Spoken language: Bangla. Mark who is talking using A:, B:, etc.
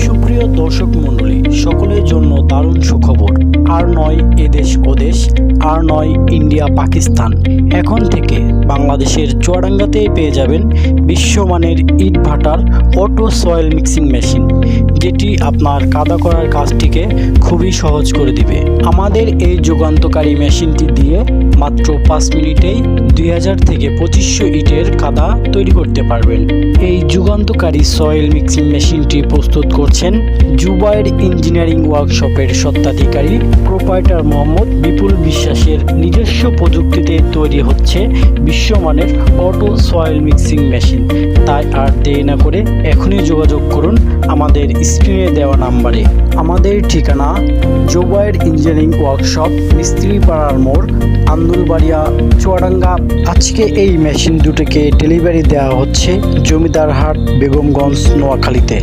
A: সুপ্রিয় দর্শক মণ্ডলী, সকলের জন্য দারুণ সুখবর। আর নয় এদেশ ওদেশ, আর নয় ইন্ডিয়া পাকিস্তান, এখন থেকে বাংলাদেশের চুয়াডাঙ্গাতেই পেয়ে যাবেন বিশ্বমানের ইট ভাটার অটো সয়েল মিক্সিং মেশিন, যেটি আপনার কাদা করার কাজটিকে খুবই সহজ করে দিবে। আমাদের এই যুগান্তকারী মেশিনটি দিয়ে মাত্র 5 মিনিটেই 2000 থেকে 2500 ইটের কাদা তৈরি করতে পারবেন। এই যুগান্তকারী সয়েল মিক্সিং মেশিনটি প্রস্তুত করছেন জুবায়ের ইঞ্জিনিয়ারিং ওয়ার্কশপের স্বত্বাধিকারী প্রোপাইটার মোহাম্মদ বিপুল বিশ্বাসের নিজস্ব প্রযুক্তিতে তৈরি হচ্ছে বিশ্বমানের অটো সয়েল মিক্সিং মেশিন। তাই আর দেরি না করে এখনই যোগাযোগ করুন আমাদের স্ক্রিনে দেওয়া নাম্বারে। আমাদের ঠিকানা জুবায়ের ইঞ্জিনিয়ারিং ওয়ার্কশপ, মিস্ত্রিপাড়ার মোড়, আন্দুলবাড়িয়া, চুয়াডাঙ্গা। আজকে এই মেশিন দুটিকে ডেলিভারি দেওয়া হচ্ছে জমিদারহাট, বেগমগঞ্জ, নোয়াখালীতে।